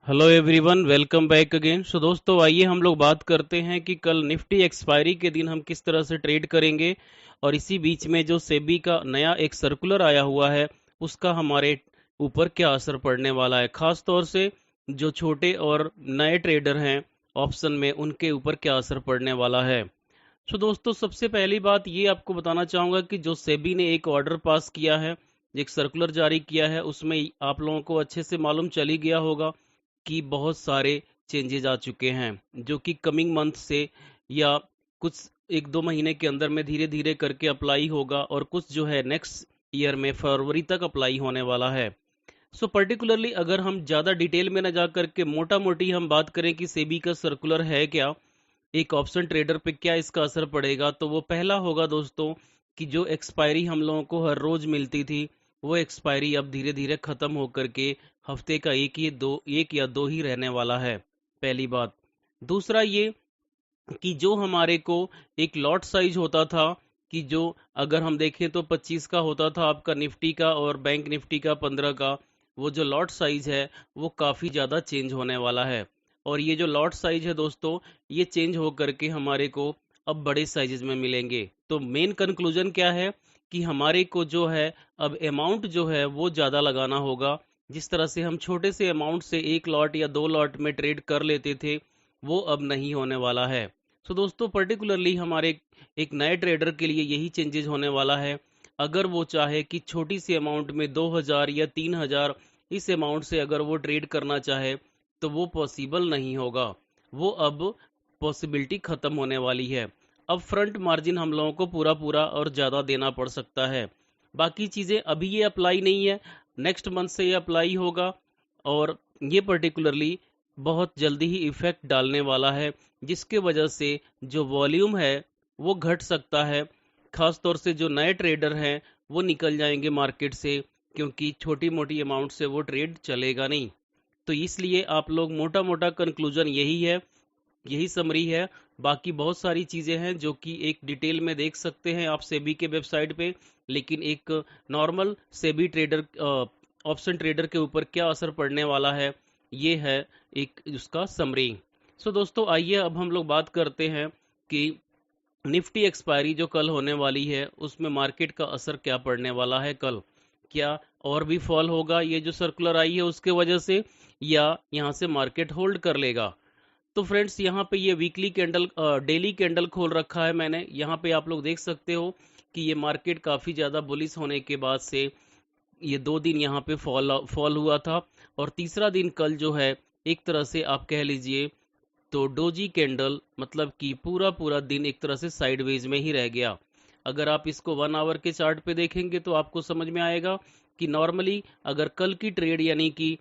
Hello everyone, welcome back again. So दोस्तों, आइए हम लोग बात करते हैं कि कल निफ्टी एक्सपायरी के दिन हम किस तरह से ट्रेड करेंगे और इसी बीच में जो सेबी का नया एक सर्कुलर आया हुआ है उसका हमारे ऊपर क्या असर पड़ने वाला है, खास तौर से जो छोटे और नए ट्रेडर हैं ऑप्शन में, उनके ऊपर क्या असर पड़ने वाला है। सो दोस्तों, सबसे पहली बात ये आपको बताना चाहूंगा कि जो सेबी ने एक ऑर्डर पास किया है, एक सर्कुलर जारी किया है, उसमें आप लोगों को अच्छे से मालूम चल ही गया होगा कि बहुत सारे चेंजेस आ चुके हैं जो कि कमिंग मंथ से या कुछ एक दो महीने के अंदर में धीरे धीरे करके अप्लाई होगा और कुछ जो है नेक्स्ट ईयर में फरवरी तक अप्लाई होने वाला है। सो पर्टिकुलरली अगर हम ज़्यादा डिटेल में न जा करके मोटा मोटी हम बात करें कि सेबी का सर्कुलर है क्या, एक ऑप्शन ट्रेडर पे क्या इसका असर पड़ेगा, तो वो पहला होगा दोस्तों कि जो एक्सपायरी हम लोगों को हर रोज मिलती थी वो एक्सपायरी अब धीरे धीरे खत्म होकर के हफ्ते का एक या दो ही रहने वाला है, पहली बात। दूसरा ये कि जो हमारे को एक लॉट साइज होता था, कि जो अगर हम देखें तो 25 का होता था आपका निफ्टी का और बैंक निफ्टी का 15 का, वो जो लॉट साइज है वो काफ़ी ज़्यादा चेंज होने वाला है। और ये जो लॉट साइज है दोस्तों, ये चेंज हो करके हमारे को अब बड़े साइजेस में मिलेंगे। तो मेन कंक्लूजन क्या है कि हमारे को जो है अब अमाउंट जो है वो ज़्यादा लगाना होगा। जिस तरह से हम छोटे से अमाउंट से एक लॉट या दो लॉट में ट्रेड कर लेते थे, वो अब नहीं होने वाला है। सो दोस्तों, पर्टिकुलरली हमारे एक नए ट्रेडर के लिए यही चेंजेस होने वाला है। अगर वो चाहे कि छोटी सी अमाउंट में 2000 या 3000, इस अमाउंट से अगर वो ट्रेड करना चाहे तो वो पॉसिबल नहीं होगा। वो अब पॉसिबिलिटी खत्म होने वाली है। अब फ्रंट मार्जिन हम लोगों को पूरा पूरा और ज़्यादा देना पड़ सकता है। बाकी चीज़ें अभी ये अप्लाई नहीं है, नेक्स्ट मंथ से ये अप्लाई होगा और ये पर्टिकुलरली बहुत जल्दी ही इफेक्ट डालने वाला है, जिसके वजह से जो वॉल्यूम है वो घट सकता है। खास तौर से जो नए ट्रेडर हैं वो निकल जाएंगे मार्केट से, क्योंकि छोटी मोटी अमाउंट से वो ट्रेड चलेगा नहीं। तो इसलिए आप लोग मोटा मोटा कंक्लूजन यही है, यही समरी है। बाकी बहुत सारी चीज़ें हैं जो कि एक डिटेल में देख सकते हैं आप सेबी के वेबसाइट पे, लेकिन एक normal SEBI trader option trader के ऊपर क्या असर पड़ने वाला है, ये है एक उसका समरी। सो दोस्तों, आइए अब हम लोग बात करते हैं कि निफ्टी एक्सपायरी जो कल होने वाली है उसमें मार्केट का असर क्या पड़ने वाला है कल। क्या और भी फॉल होगा ये जो सर्कुलर आई है उसके वजह से, या यहाँ से मार्केट होल्ड कर लेगा। तो फ्रेंड्स, यहाँ पे ये वीकली कैंडल डेली कैंडल खोल रखा है मैंने। यहाँ पे आप लोग देख सकते हो कि ये मार्केट काफ़ी ज़्यादा बुलिश होने के बाद से ये 2 दिन यहाँ पे फॉल फॉल हुआ था और तीसरा दिन कल जो है एक तरह से आप कह लीजिए तो डोजी कैंडल, मतलब कि पूरा पूरा दिन एक तरह से साइडवेज में ही रह गया। अगर आप इसको 1 आवर के चार्ट पे देखेंगे तो आपको समझ में आएगा कि नॉर्मली अगर कल की ट्रेड यानी कि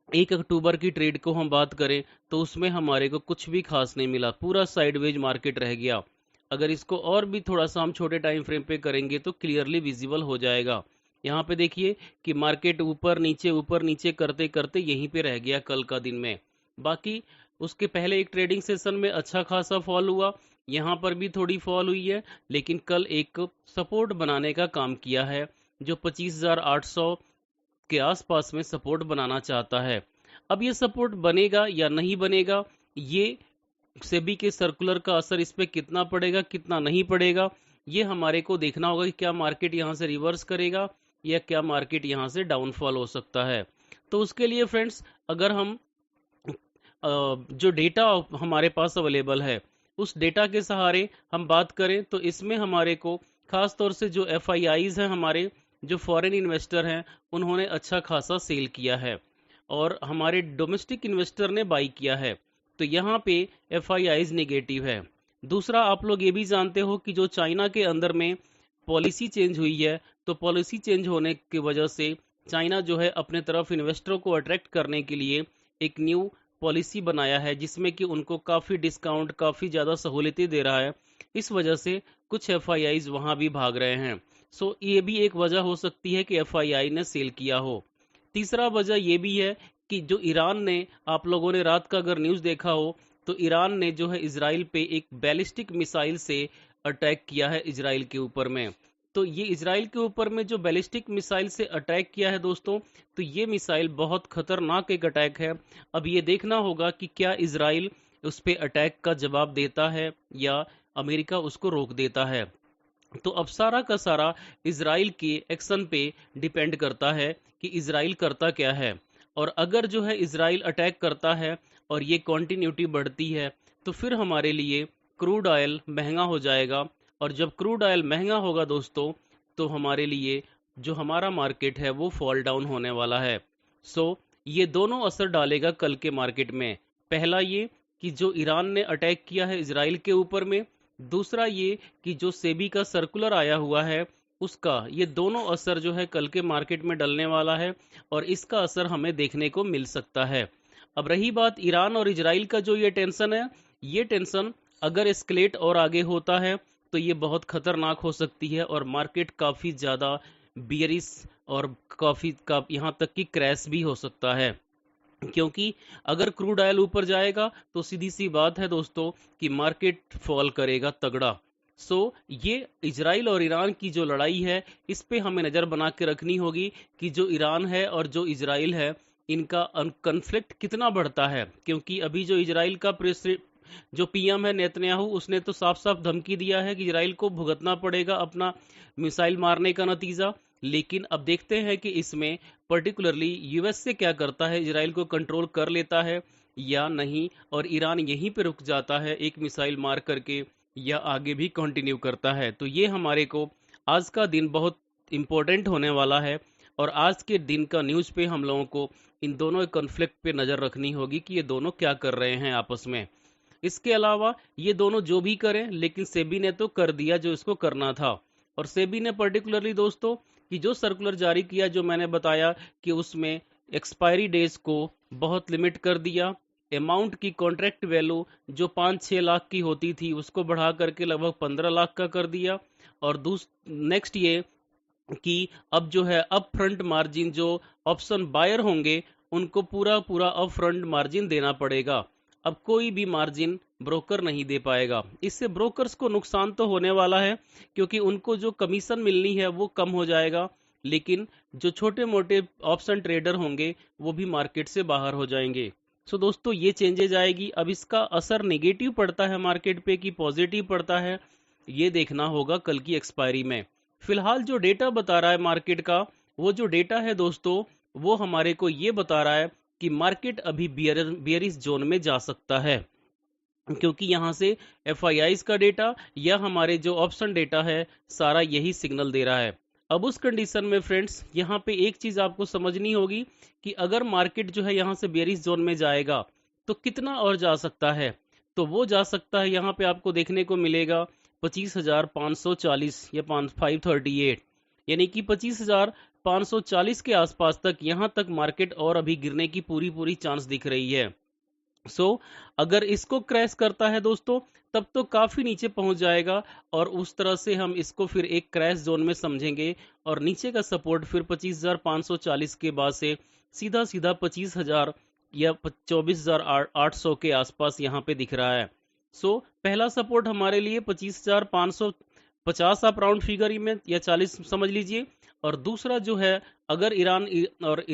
1 अक्टूबर की ट्रेड को हम बात करें तो उसमें हमारे को कुछ भी खास नहीं मिला, पूरा साइडवेज मार्केट रह गया। अगर इसको और भी थोड़ा सा हम छोटे टाइम फ्रेम पे करेंगे तो क्लियरली विजिबल हो जाएगा। यहाँ पे देखिए कि मार्केट ऊपर नीचे करते करते यहीं पे रह गया कल का दिन में। बाकी उसके पहले एक ट्रेडिंग सेशन में अच्छा खासा फॉल हुआ, यहाँ पर भी थोड़ी फॉल हुई है, लेकिन कल एक सपोर्ट बनाने का काम किया है जो 25,800 के आसपास में सपोर्ट बनाना चाहता है। अब ये सपोर्ट बनेगा या नहीं बनेगा, ये सेबी के सर्कुलर का असर इस पे कितना पड़ेगा कितना नहीं पड़ेगा, ये हमारे को देखना होगा कि क्या मार्केट यहाँ से रिवर्स करेगा या क्या मार्केट यहाँ से डाउनफॉल हो सकता है। तो उसके लिए फ्रेंड्स, अगर हम जो डेटा हमारे पास अवेलेबल है उस डेटा के सहारे हम बात करें तो इसमें हमारे को खास तौर से जो एफआईआईज हैं, हमारे जो फॉरेन इन्वेस्टर हैं, उन्होंने अच्छा खासा सेल किया है और हमारे डोमेस्टिक इन्वेस्टर ने बाई किया है। तो यहाँ पे एफआईआईज नेगेटिव है। दूसरा, आप लोग ये भी जानते हो कि जो चाइना के अंदर में पॉलिसी चेंज हुई है, तो पॉलिसी चेंज होने की वजह से चाइना जो है अपने तरफ इन्वेस्टरों को अट्रैक्ट करने के लिए एक न्यू पॉलिसी बनाया है जिसमें कि उनको काफ़ी डिस्काउंट, काफ़ी ज़्यादा सहूलियतें दे रहा है। इस वजह से कुछ एफआईआईज वहाँ भी भाग रहे हैं। सो ये भी एक वजह हो सकती है कि एफआईआई ने सेल किया हो। तीसरा वजह ये भी है कि जो ईरान ने, आप लोगों ने रात का अगर न्यूज़ देखा हो तो ईरान ने जो है इजराइल पे एक बैलिस्टिक मिसाइल से अटैक किया है इजराइल के ऊपर में। तो ये इजराइल के ऊपर में जो बैलिस्टिक मिसाइल से अटैक किया है दोस्तों, तो ये मिसाइल बहुत खतरनाक एक अटैक है। अब ये देखना होगा कि क्या इजराइल उस पे अटैक का जवाब देता है या अमेरिका उसको रोक देता है। तो अब सारा का सारा इजराइल के एक्शन पे डिपेंड करता है कि इजराइल करता क्या है। और अगर जो है इजराइल अटैक करता है और ये कॉन्टिन्यूटी बढ़ती है, तो फिर हमारे लिए क्रूड ऑयल महंगा हो जाएगा। और जब क्रूड ऑयल महंगा होगा दोस्तों, तो हमारे लिए जो हमारा मार्केट है वो फॉल डाउन होने वाला है। सो ये दोनों असर डालेगा कल के मार्केट में। पहला ये कि जो ईरान ने अटैक किया है इजराइल के ऊपर में, दूसरा ये कि जो सेबी का सर्कुलर आया हुआ है उसका, ये दोनों असर जो है कल के मार्केट में डलने वाला है और इसका असर हमें देखने को मिल सकता है। अब रही बात ईरान और इजराइल का जो ये टेंशन है, ये टेंशन अगर एस्केलेट और आगे होता है तो ये बहुत खतरनाक हो सकती है और मार्केट काफी ज्यादा बियरिश और काफी यहाँ तक कि क्रैश भी हो सकता है। क्योंकि अगर क्रूड ऑयल ऊपर जाएगा तो सीधी सी बात है दोस्तों कि मार्केट फॉल करेगा तगड़ा। ये इजराइल और ईरान की जो लड़ाई है, इस पे हमें नजर बना के रखनी होगी कि जो ईरान है और जो इजराइल है, इनका कन्फ्लिक्ट कितना बढ़ता है। क्योंकि अभी जो इजराइल का जो पीएम है नेतन्याहू, उसने तो साफ साफ धमकी दिया है कि इजराइल को भुगतना पड़ेगा अपना मिसाइल मारने का नतीजा। लेकिन अब देखते हैं कि इसमें पर्टिकुलरली यूएस से क्या करता है, इजराइल को कंट्रोल कर लेता है या नहीं, और ईरान यहीं पे रुक जाता है एक मिसाइल मार करके या आगे भी कंटिन्यू करता है। तो ये हमारे को आज का दिन बहुत इंपॉर्टेंट होने वाला है और आज के दिन का न्यूज़ पे हम लोगों को इन दोनों कॉन्फ्लिक्ट पे नज़र रखनी होगी कि ये दोनों क्या कर रहे हैं आपस में। इसके अलावा ये दोनों जो भी करें, लेकिन सेबी ने तो कर दिया जो इसको करना था। और सेबी ने पर्टिकुलरली दोस्तों कि जो सर्कुलर जारी किया, जो मैंने बताया कि उसमें एक्सपायरी डेज को बहुत लिमिट कर दिया, अमाउंट की कॉन्ट्रैक्ट वैल्यू जो 5-6 लाख की होती थी उसको बढ़ा करके लगभग 15 लाख का कर दिया। और नेक्स्ट ये कि अब जो है अप फ्रंट मार्जिन जो ऑप्शन बायर होंगे उनको पूरा पूरा अप फ्रंट मार्जिन देना पड़ेगा। अब कोई भी मार्जिन ब्रोकर नहीं दे पाएगा। इससे ब्रोकर्स को नुकसान तो होने वाला है क्योंकि उनको जो कमीशन मिलनी है वो कम हो जाएगा, लेकिन जो छोटे मोटे ऑप्शन ट्रेडर होंगे वो भी मार्केट से बाहर हो जाएंगे। दोस्तों ये चेंजेज आएगी। अब इसका असर नेगेटिव पड़ता है मार्केट पे कि पॉजिटिव पड़ता है, ये देखना होगा कल की एक्सपायरी में। फिलहाल जो डेटा बता रहा है मार्केट का, वो जो डेटा है दोस्तों, वो हमारे को ये बता रहा है कि मार्केट अभी बियरिश जोन में जा सकता है। क्योंकि यहाँ से एफआईआईज का डेटा या हमारे जो ऑप्शन डेटा है, सारा यही सिग्नल दे रहा है। अब उस कंडीशन में फ्रेंड्स, यहाँ पे एक चीज आपको समझनी होगी कि अगर मार्केट जो है यहाँ से बेरिश जोन में जाएगा तो कितना और जा सकता है। तो वो जा सकता है, यहाँ पे आपको देखने को मिलेगा 25,540 या 538, यानी कि 25,540 के आसपास तक, यहाँ तक मार्केट और अभी गिरने की पूरी पूरी चांस दिख रही है। अगर इसको क्रैश करता है दोस्तों, तब तो काफी नीचे पहुंच जाएगा और उस तरह से हम इसको फिर एक क्रैश जोन में समझेंगे और नीचे का सपोर्ट फिर 25,540 के बाद से सीधा सीधा 25,000 या 24,800 के आसपास यहाँ पे दिख रहा है। पहला सपोर्ट हमारे लिए 25,550 आप राउंड फिगर में या 40 समझ लीजिए। और दूसरा जो है, अगर ईरान और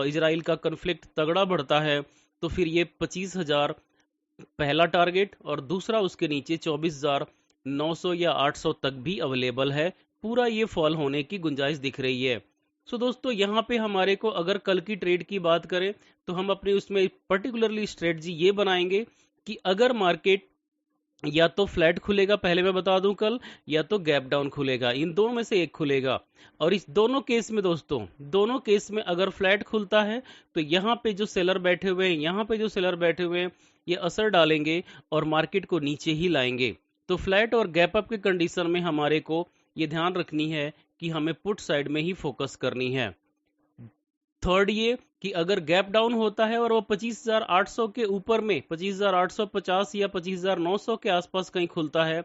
इजराइल का कन्फ्लिक्ट तगड़ा बढ़ता है तो फिर ये 25,000 पहला टारगेट और दूसरा उसके नीचे 24,900 या 800 तक भी अवेलेबल है। पूरा ये फॉल होने की गुंजाइश दिख रही है। दोस्तों यहाँ पे हमारे को अगर कल की ट्रेड की बात करें तो हम अपनी उसमें पर्टिकुलरली स्ट्रेटजी ये बनाएंगे कि अगर मार्केट या तो फ्लैट खुलेगा, पहले मैं बता दूं कल, या तो गैप डाउन खुलेगा, इन दोनों में से एक खुलेगा। और इस दोनों केस में दोस्तों, दोनों केस में अगर फ्लैट खुलता है तो यहाँ पे जो सेलर बैठे हुए हैं, यहाँ पे जो सेलर बैठे हुए हैं, ये असर डालेंगे और मार्केट को नीचे ही लाएंगे। तो फ्लैट और गैप अप के कंडीशन में हमारे को ये ध्यान रखनी है कि हमें पुट साइड में ही फोकस करनी है। थर्ड ये कि अगर गैप डाउन होता है और वो 25,800 के ऊपर में 25,850 या 25,900 के आसपास कहीं खुलता है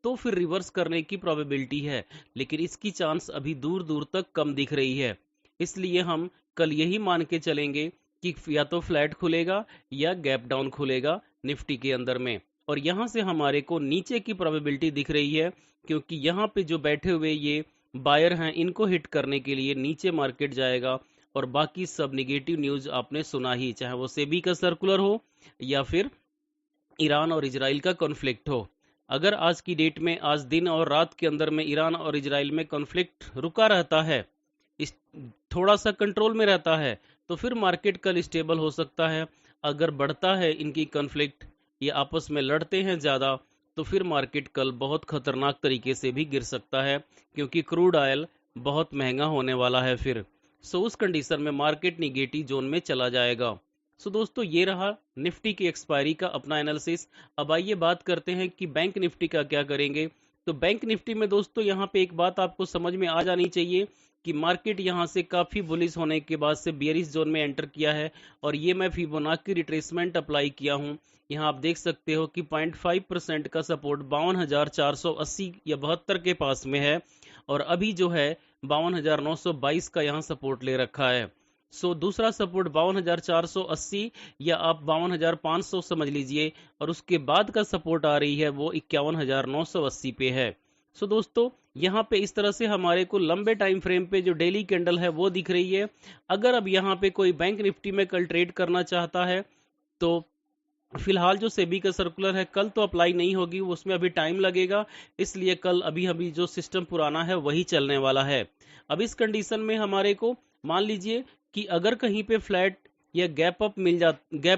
तो फिर रिवर्स करने की प्रोबेबिलिटी है, लेकिन इसकी चांस अभी दूर दूर तक कम दिख रही है। इसलिए हम कल यही मान के चलेंगे कि या तो फ्लैट खुलेगा या गैप डाउन खुलेगा निफ्टी के अंदर में। और यहाँ से हमारे को नीचे की प्रोबेबिलिटी दिख रही है, क्योंकि यहाँ पे जो बैठे हुए ये बायर हैं इनको हिट करने के लिए नीचे मार्केट जाएगा। और बाकी सब निगेटिव न्यूज आपने सुना ही, चाहे वो सेबी का सर्कुलर हो या फिर ईरान और इजराइल का कॉन्फ्लिक्ट हो। अगर आज की डेट में, आज दिन और रात के अंदर में ईरान और इजराइल में कॉन्फ्लिक्ट रुका रहता है, इस थोड़ा सा कंट्रोल में रहता है, तो फिर मार्केट कल स्टेबल हो सकता है। अगर बढ़ता है इनकी कॉन्फ्लिक्ट, ये आपस में लड़ते हैं ज़्यादा, तो फिर मार्केट कल बहुत खतरनाक तरीके से भी गिर सकता है, क्योंकि क्रूड ऑयल बहुत महंगा होने वाला है फिर। उस कंडीशन में मार्केट निगेटिव जोन में चला जाएगा। दोस्तों, ये रहा निफ्टी की एक्सपायरी का अपना एनालिसिस। अब आइए बात करते हैं कि बैंक निफ्टी का क्या करेंगे। तो बैंक निफ्टी में दोस्तों यहाँ पे एक बात आपको समझ में आ जानी चाहिए कि मार्केट यहाँ से काफ़ी बुलिश होने के बाद से बेयरिश जोन में एंटर किया है, और ये मैं फिबोनाची रिट्रेसमेंट अप्लाई किया हूँ। यहाँ आप देख सकते हो कि 0.5% का सपोर्ट 52,480 या 72 के पास में है, और अभी जो है 52,922 का यहाँ सपोर्ट ले रखा है। दूसरा सपोर्ट 52,480 या आप 52,500 समझ लीजिए, और उसके बाद का सपोर्ट आ रही है वो 51,980 पे है। दोस्तों, यहाँ पे इस तरह से हमारे को लंबे टाइम फ्रेम पे जो डेली कैंडल है वो दिख रही है। अगर अब यहाँ पे कोई बैंक निफ्टी में कल ट्रेड करना चाहता है, तो फिलहाल जो सेबी का सर्कुलर है कल तो अप्लाई नहीं होगी, उसमें अभी टाइम लगेगा, इसलिए कल अभी अभी जो सिस्टम पुराना है वही चलने वाला है। अब इस कंडीशन में हमारे को मान लीजिए कि अगर कहीं पे फ्लैट या गैप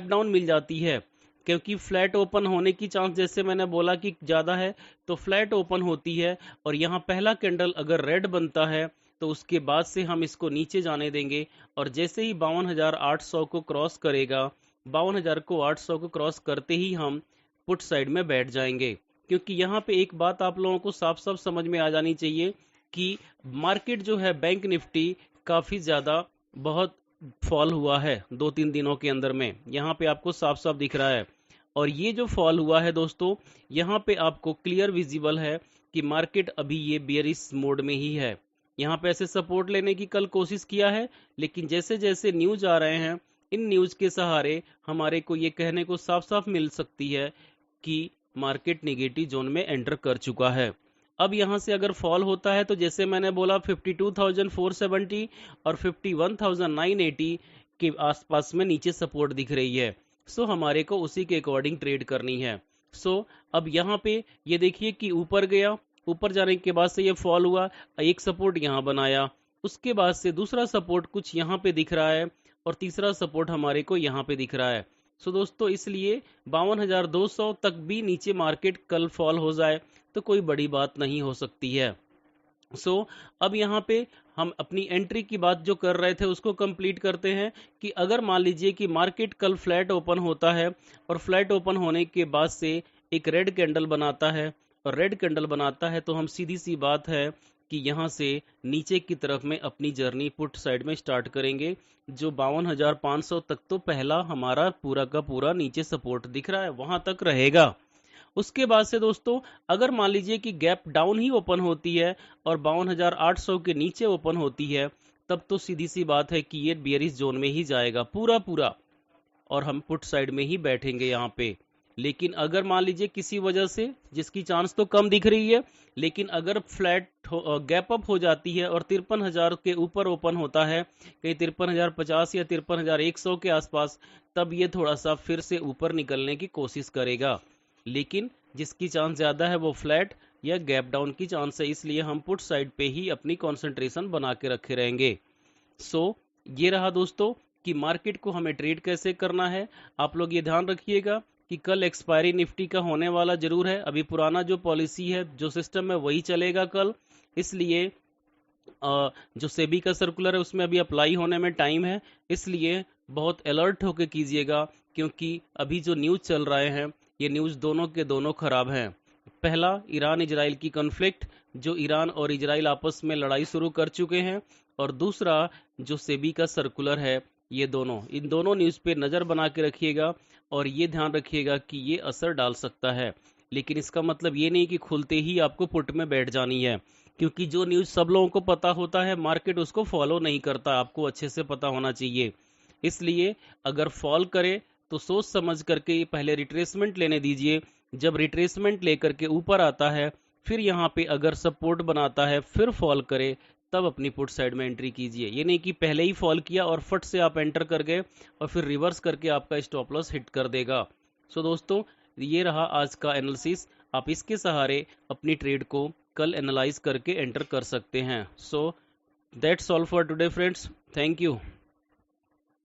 डाउन मिल जाती है, क्योंकि फ्लैट ओपन होने की चांस जैसे मैंने बोला कि ज़्यादा है, तो फ्लैट ओपन होती है और यहाँ पहला कैंडल अगर रेड बनता है तो उसके बाद से हम इसको नीचे जाने देंगे, और जैसे ही 52,800 को क्रॉस करेगा, 52,800 को क्रॉस करते ही हम पुट साइड में बैठ जाएंगे। क्योंकि यहाँ पे एक बात आप लोगों को साफ साफ समझ में आ जानी चाहिए कि मार्केट जो है बैंक निफ्टी काफ़ी ज़्यादा बहुत फॉल हुआ है 2-3 दिनों के अंदर में, यहाँ पे आपको साफ साफ दिख रहा है। और ये जो फॉल हुआ है दोस्तों, यहाँ पे आपको क्लियर विजिबल है कि मार्केट अभी ये बेयरिश मोड में ही है। यहाँ पे ऐसे सपोर्ट लेने की कल कोशिश किया है, लेकिन जैसे जैसे न्यूज आ रहे हैं, इन न्यूज के सहारे हमारे को ये कहने को साफ साफ मिल सकती है कि मार्केट नेगेटिव जोन में एंटर कर चुका है। अब यहाँ से अगर फॉल होता है तो जैसे मैंने बोला 52,470 और 51,980 के आसपास में नीचे सपोर्ट दिख रही है। हमारे को उसी के अकॉर्डिंग ट्रेड करनी है। अब यहाँ पे ये देखिए कि ऊपर गया, ऊपर जाने के बाद से ये फॉल हुआ, एक सपोर्ट यहाँ बनाया, उसके बाद से दूसरा सपोर्ट कुछ यहाँ पे दिख रहा है, और तीसरा सपोर्ट हमारे को यहाँ पे दिख रहा है। दोस्तों, इसलिए 52,200 तक भी नीचे मार्केट कल फॉल हो जाए तो कोई बड़ी बात नहीं हो सकती है। अब यहाँ पे हम अपनी एंट्री की बात जो कर रहे थे उसको कंप्लीट करते हैं कि अगर मान लीजिए कि मार्केट कल फ्लैट ओपन होता है, और फ्लैट ओपन होने के बाद से एक रेड कैंडल बनाता है, और रेड कैंडल बनाता है, तो हम सीधी सी बात है कि यहाँ से नीचे की तरफ में अपनी जर्नी पुट साइड में स्टार्ट करेंगे। जो 52,500 तक तो पहला हमारा पूरा का पूरा नीचे सपोर्ट दिख रहा है, वहां तक रहेगा। उसके बाद से दोस्तों, अगर मान लीजिए कि गैप डाउन ही ओपन होती है और 52,800 के नीचे ओपन होती है, तब तो सीधी सी बात है कि ये बेयरिश जोन में ही जाएगा पूरा पूरा, और हम पुट साइड में ही बैठेंगे यहाँ पे। लेकिन अगर मान लीजिए किसी वजह से, जिसकी चांस तो कम दिख रही है, लेकिन अगर फ्लैट गैप अप हो जाती है और 53,000 के ऊपर ओपन होता है, कहीं 53,050 या 53,100 के आसपास, तब ये थोड़ा सा फिर से ऊपर निकलने की कोशिश करेगा। लेकिन जिसकी चांस ज़्यादा है वो फ्लैट या गैप डाउन की चांस है, इसलिए हम पुट साइड पे ही अपनी कंसंट्रेशन बना के रखे रहेंगे। ये रहा दोस्तों कि मार्केट को हमें ट्रेड कैसे करना है। आप लोग ये ध्यान रखिएगा कि कल एक्सपायरी निफ्टी का होने वाला जरूर है। अभी पुराना जो पॉलिसी है, जो सिस्टम है, वही चलेगा कल, इसलिए जो सेबी का सर्कुलर है उसमें अभी अप्लाई होने में टाइम है, इसलिए बहुत अलर्ट होकर कीजिएगा, क्योंकि अभी जो न्यूज़ चल रहे हैं ये न्यूज़ दोनों के दोनों खराब हैं। पहला, ईरान इजराइल की कॉन्फ्लिक्ट, जो ईरान और इजराइल आपस में लड़ाई शुरू कर चुके हैं, और दूसरा जो सेबी का सर्कुलर है, ये दोनों, इन दोनों न्यूज़ पे नज़र बना के रखिएगा, और ये ध्यान रखिएगा कि ये असर डाल सकता है। लेकिन इसका मतलब ये नहीं कि खुलते ही आपको पुट में बैठ जानी है, क्योंकि जो न्यूज़ सब लोगों को पता होता है मार्केट उसको फॉलो नहीं करता, आपको अच्छे से पता होना चाहिए। इसलिए अगर फॉल करे तो सोच समझ करके पहले रिट्रेसमेंट लेने दीजिए, जब रिट्रेसमेंट लेकर के ऊपर आता है, फिर यहाँ पे अगर सपोर्ट बनाता है फिर फॉल करे, तब अपनी पुट साइड में एंट्री कीजिए। ये नहीं कि पहले ही फॉल किया और फट से आप एंटर कर गए और फिर रिवर्स करके आपका स्टॉप लॉस हिट कर देगा। सो दोस्तों, ये रहा आज का एनालिसिस। आप इसके सहारे अपनी ट्रेड को कल एनालाइज करके एंटर कर सकते हैं। So that's all for today friends, thank you.